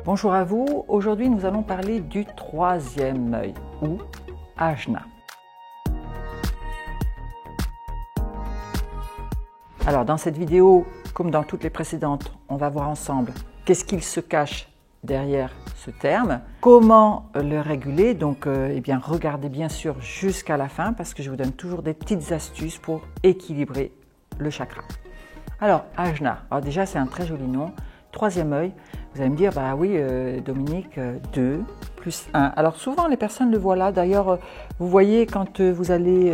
Bonjour à vous, aujourd'hui nous allons parler du troisième œil ou Ajna. Alors dans cette vidéo, comme dans toutes les précédentes, on va voir ensemble qu'est-ce qu'il se cache derrière ce terme, comment le réguler, donc regardez bien sûr jusqu'à la fin parce que je vous donne toujours des petites astuces pour équilibrer le chakra. Alors Ajna, alors déjà c'est un très joli nom, troisième œil. Vous allez me dire, bah oui Dominique, 2 plus 1. Alors souvent les personnes le voient là, d'ailleurs vous voyez quand vous allez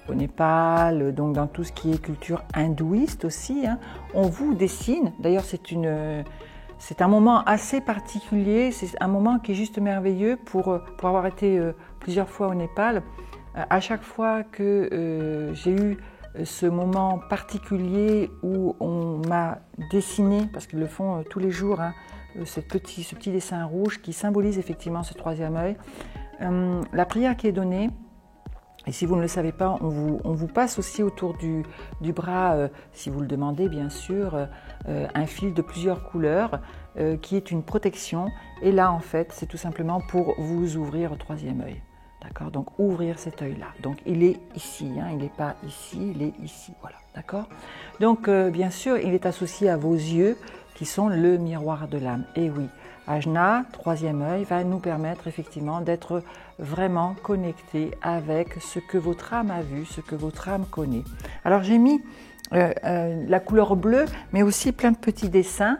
au Népal, donc dans tout ce qui est culture hindouiste aussi, on vous dessine, d'ailleurs c'est un moment assez particulier, c'est un moment qui est juste merveilleux pour avoir été plusieurs fois au Népal. À chaque fois que j'ai eu ce moment particulier où on m'a dessiné, parce qu'ils le font tous les jours, ce petit dessin rouge qui symbolise effectivement ce troisième œil. La prière qui est donnée, et si vous ne le savez pas, on vous passe aussi autour du bras, si vous le demandez bien sûr, un fil de plusieurs couleurs qui est une protection. Et là en fait, c'est tout simplement pour vous ouvrir au troisième œil. D'accord? Donc ouvrir cet œil-là. Donc il est ici, il n'est pas ici, il est ici. Voilà, d'accord? Donc bien sûr, il est associé à vos yeux qui sont le miroir de l'âme. Et oui, Ajna, troisième œil, va nous permettre effectivement d'être vraiment connectés avec ce que votre âme a vu, ce que votre âme connaît. Alors j'ai mis la couleur bleue, mais aussi plein de petits dessins.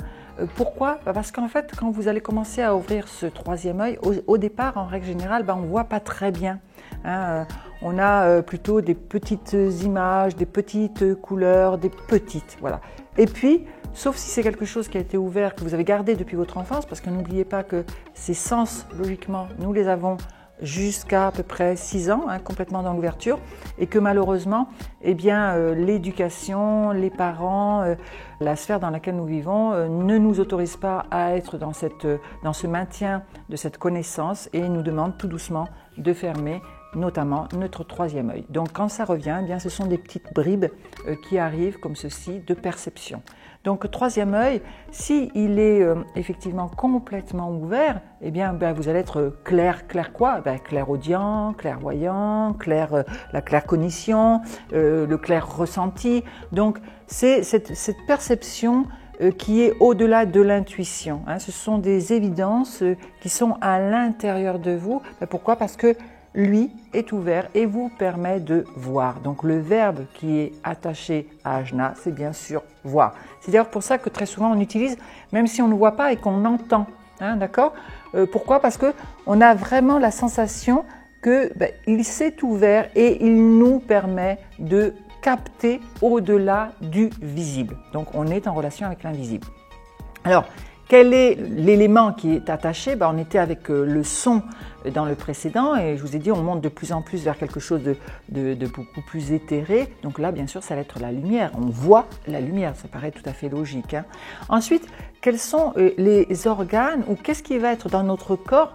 Pourquoi? Parce qu'en fait, quand vous allez commencer à ouvrir ce troisième œil, au départ, en règle générale, on ne voit pas très bien. On a plutôt des petites images, des petites couleurs, des petites, voilà. Et puis, sauf si c'est quelque chose qui a été ouvert, que vous avez gardé depuis votre enfance, parce que n'oubliez pas que ces sens, logiquement, nous les avons jusqu'à à peu près 6 ans, complètement dans l'ouverture, et que malheureusement, l'éducation, les parents, la sphère dans laquelle nous vivons ne nous autorisent pas à être dans ce maintien de cette connaissance et nous demandent tout doucement de fermer notamment notre troisième œil. Donc quand ça revient, ce sont des petites bribes qui arrivent comme ceci de perception. Donc troisième œil, s'il est effectivement complètement ouvert, vous allez être clair quoi? Clairaudient, clairvoyant, la claircognition, le clair ressenti. Donc c'est cette perception qui est au-delà de l'intuition. Ce sont des évidences qui sont à l'intérieur de vous. Pourquoi? Parce que lui est ouvert et vous permet de voir. Donc le verbe qui est attaché à Ajna, c'est bien sûr voir. C'est d'ailleurs pour ça que très souvent on utilise, même si on ne voit pas et qu'on entend. D'accord? Pourquoi? Parce qu'on a vraiment la sensation qu'il s'est ouvert et il nous permet de capter au-delà du visible. Donc on est en relation avec l'invisible. Alors, quel est l'élément qui est attaché? On était avec le son dans le précédent et je vous ai dit on monte de plus en plus vers quelque chose de beaucoup plus éthéré. Donc là bien sûr ça va être la lumière, on voit la lumière, ça paraît tout à fait logique. Ensuite, quels sont les organes ou qu'est-ce qui va être dans notre corps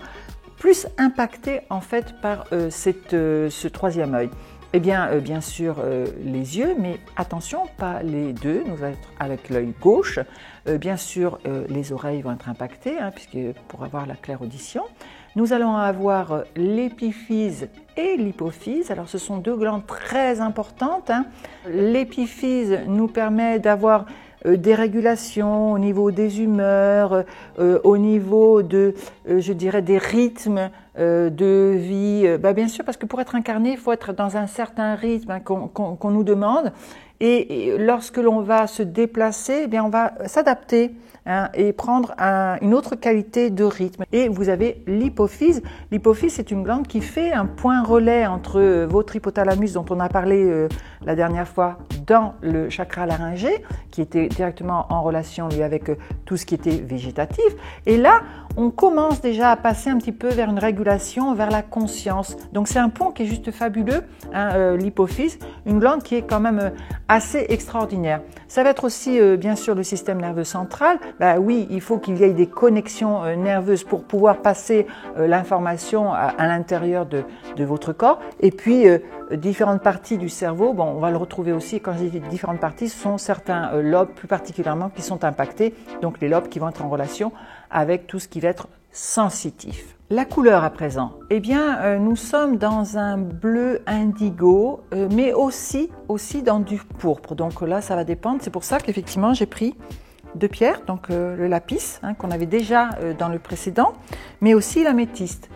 plus impacté en fait par ce troisième œil? Bien sûr les yeux, mais attention, pas les deux, nous allons être avec l'œil gauche. Bien sûr les oreilles vont être impactées, puisque pour avoir la clairaudition. Nous allons avoir l'épiphyse et l'hypophyse. Alors ce sont deux glandes très importantes. L'épiphyse nous permet d'avoir des régulations au niveau des humeurs, au niveau des rythmes de vie. Bien sûr, parce que pour être incarné, il faut être dans un certain rythme qu'on nous demande. Et lorsque l'on va se déplacer, on va s'adapter et prendre une autre qualité de rythme. Et vous avez l'hypophyse. L'hypophyse, c'est une glande qui fait un point relais entre votre hypothalamus, dont on a parlé la dernière fois, dans le chakra laryngé, qui était directement en relation avec tout ce qui était végétatif. Et là, on commence déjà à passer un petit peu vers une régulation, vers la conscience. Donc c'est un pont qui est juste fabuleux, l'hypophyse, une glande qui est quand même assez extraordinaire. Ça va être aussi bien sûr le système nerveux central. Oui, il faut qu'il y ait des connexions nerveuses pour pouvoir passer l'information à l'intérieur de votre corps. Et puis différentes parties du cerveau. Bon, on va le retrouver aussi, quand je dis différentes parties, ce sont certains lobes plus particulièrement qui sont impactés, donc les lobes qui vont être en relation avec tout ce qui va être sensitif. La couleur à présent, eh bien, nous sommes dans un bleu indigo, mais aussi dans du pourpre. Donc là, ça va dépendre. C'est pour ça qu'effectivement, j'ai pris 2 pierres, donc le lapis qu'on avait déjà dans le précédent, mais aussi l'améthyste.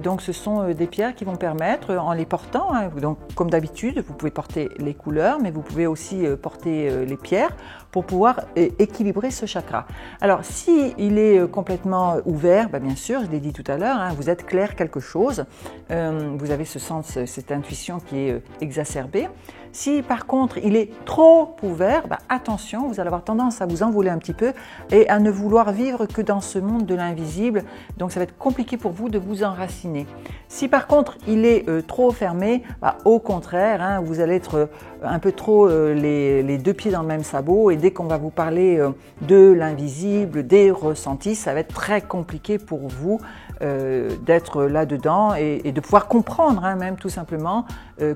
Donc ce sont des pierres qui vont permettre, en les portant, donc comme d'habitude, vous pouvez porter les couleurs, mais vous pouvez aussi porter les pierres pour pouvoir équilibrer ce chakra. Alors si il est complètement ouvert, bien sûr, je l'ai dit tout à l'heure, vous êtes clair quelque chose, vous avez ce sens, cette intuition qui est exacerbée. Si par contre il est trop ouvert, attention, vous allez avoir tendance à vous envoler un petit peu et à ne vouloir vivre que dans ce monde de l'invisible. Donc ça va être compliqué pour vous de vous enraciner. Si par contre il est trop fermé, au contraire, vous allez être un peu trop les 2 pieds dans le même sabot, et dès qu'on va vous parler de l'invisible, des ressentis, ça va être très compliqué pour vous d'être là-dedans et de pouvoir comprendre, même tout simplement,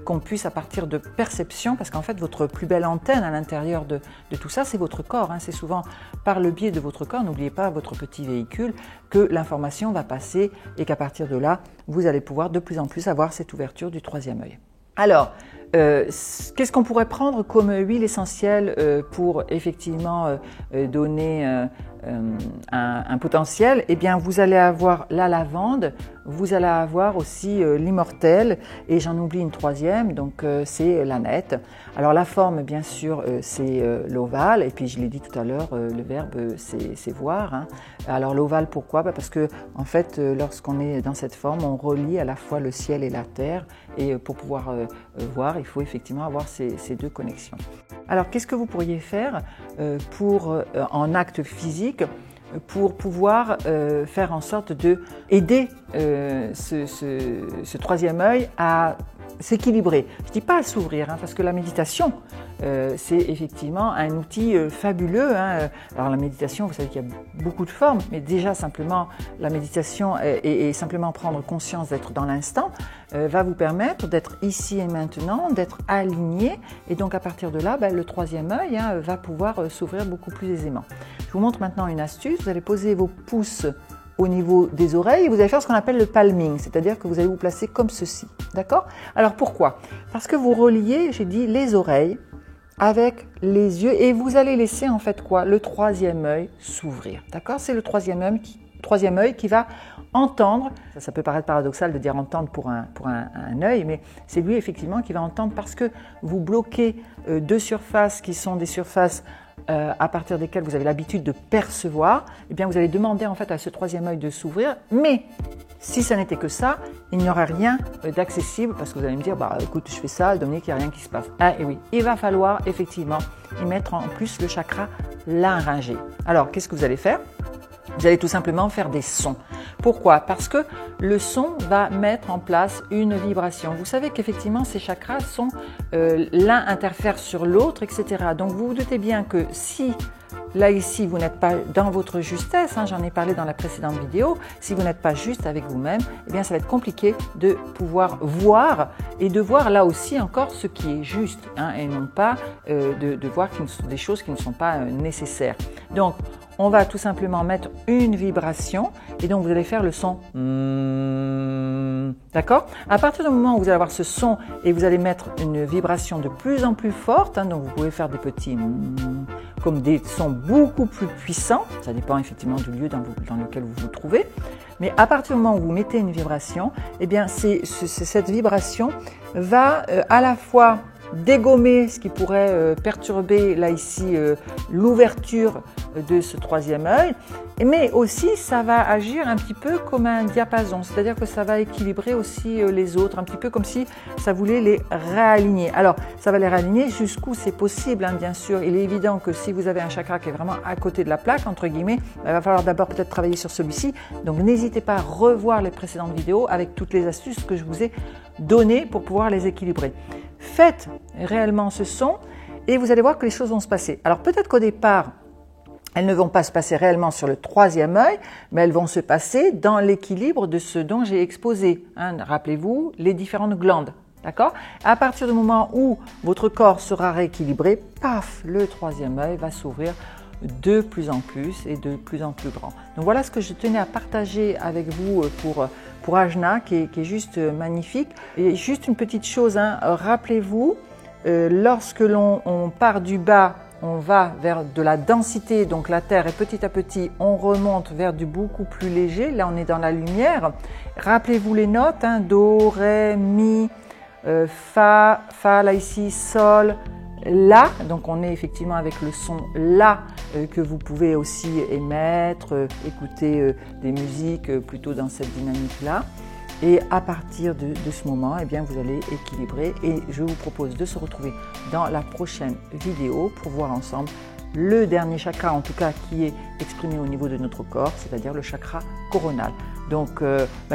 qu'on puisse à partir de perception, parce qu'en fait votre plus belle antenne à l'intérieur de tout ça, c'est votre corps, c'est souvent par le biais de votre corps, n'oubliez pas votre petit véhicule, que l'information va passer et qu'à partir de là, vous allez pouvoir de plus en plus avoir cette ouverture du 3e œil. Alors, qu'est-ce qu'on pourrait prendre comme huile essentielle pour effectivement donner un potentiel? Eh bien, vous allez avoir la lavande, vous allez avoir aussi l'immortel, et j'en oublie une 3e, donc c'est l'ânette. Alors la forme, bien sûr, c'est l'ovale, et puis je l'ai dit tout à l'heure, le verbe c'est voir. Alors l'ovale, pourquoi? Parce que en fait, lorsqu'on est dans cette forme, on relie à la fois le ciel et la terre, et pour pouvoir voir, il faut effectivement avoir ces 2 connexions. Alors qu'est-ce que vous pourriez faire en acte physique pour pouvoir faire en sorte de aider ce 3e œil à s'équilibrer? Je ne dis pas à s'ouvrir, parce que la méditation, c'est effectivement un outil fabuleux. Alors la méditation, vous savez qu'il y a beaucoup de formes, mais déjà simplement la méditation et simplement prendre conscience d'être dans l'instant va vous permettre d'être ici et maintenant, d'être aligné, et donc à partir de là, le 3e œil va pouvoir s'ouvrir beaucoup plus aisément. Je vous montre maintenant une astuce. Vous allez poser vos pouces au niveau des oreilles et vous allez faire ce qu'on appelle le palming, c'est-à-dire que vous allez vous placer comme ceci, d'accord? Alors pourquoi? Parce que vous reliez, j'ai dit, les oreilles avec les yeux, et vous allez laisser en fait quoi? Le 3e œil s'ouvrir, d'accord? C'est le 3e œil qui va entendre. Ça peut paraître paradoxal de dire entendre pour un œil, mais c'est lui effectivement qui va entendre, parce que vous bloquez 2 surfaces qui sont des surfaces à partir desquelles vous avez l'habitude de percevoir. Eh bien vous allez demander en fait à ce 3e œil de s'ouvrir, mais si ça n'était que ça, il n'y aurait rien d'accessible, parce que vous allez me dire, écoute, je fais ça, Dominique, il n'y a rien qui se passe. Et oui, il va falloir effectivement y mettre en plus le chakra laryngé. Alors, qu'est-ce que vous allez faire? Vous allez tout simplement faire des sons. Pourquoi? Parce que le son va mettre en place une vibration. Vous savez qu'effectivement, ces chakras sont, l'un interfère sur l'autre, etc. Donc, vous vous doutez bien que si, là ici, vous n'êtes pas dans votre justesse, j'en ai parlé dans la précédente vidéo, si vous n'êtes pas juste avec vous-même, eh bien, ça va être compliqué de pouvoir voir, et de voir là aussi encore ce qui est juste, et non pas de voir des choses qui ne sont pas nécessaires. Donc, on va tout simplement mettre une vibration, et donc vous allez faire le son d'accord? À partir du moment où vous allez avoir ce son et vous allez mettre une vibration de plus en plus forte, donc vous pouvez faire des petits comme des sons beaucoup plus puissants, ça dépend effectivement du lieu dans lequel vous vous trouvez, mais à partir du moment où vous mettez une vibration, eh bien cette vibration va à la fois dégommer ce qui pourrait perturber là ici l'ouverture de ce 3e œil, mais aussi ça va agir un petit peu comme un diapason, c'est-à-dire que ça va équilibrer aussi les autres, un petit peu comme si ça voulait les réaligner. Alors ça va les réaligner jusqu'où c'est possible, bien sûr. Il est évident que si vous avez un chakra qui est vraiment à côté de la plaque, entre guillemets, il va falloir d'abord peut-être travailler sur celui-ci, donc n'hésitez pas à revoir les précédentes vidéos avec toutes les astuces que je vous ai données pour pouvoir les équilibrer. Faites réellement ce son et vous allez voir que les choses vont se passer. Alors peut-être qu'au départ, elles ne vont pas se passer réellement sur le 3e œil, mais elles vont se passer dans l'équilibre de ce dont j'ai exposé. Rappelez-vous, les différentes glandes. D'accord? À partir du moment où votre corps sera rééquilibré, paf, le troisième œil va s'ouvrir de plus en plus et de plus en plus grand. Donc voilà ce que je tenais à partager avec vous pour Ajna, qui est juste magnifique. Et juste une petite chose, hein, rappelez-vous, lorsque on part du bas, on va vers de la densité, donc la terre, et petit à petit, on remonte vers du beaucoup plus léger. Là, on est dans la lumière. Rappelez-vous les notes, hein, Do, Ré, Mi, Fa, là ici, Sol, La. Donc on est effectivement avec le son La que vous pouvez aussi émettre, écouter des musiques plutôt dans cette dynamique-là. Et à partir de ce moment, eh bien, vous allez équilibrer et je vous propose de se retrouver dans la prochaine vidéo pour voir ensemble le dernier chakra, en tout cas qui est exprimé au niveau de notre corps, c'est-à-dire le chakra coronal. Donc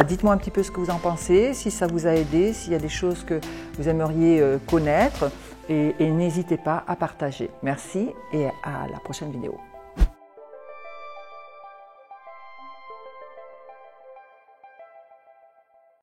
dites-moi un petit peu ce que vous en pensez, si ça vous a aidé, s'il y a des choses que vous aimeriez connaître et n'hésitez pas à partager. Merci et à la prochaine vidéo.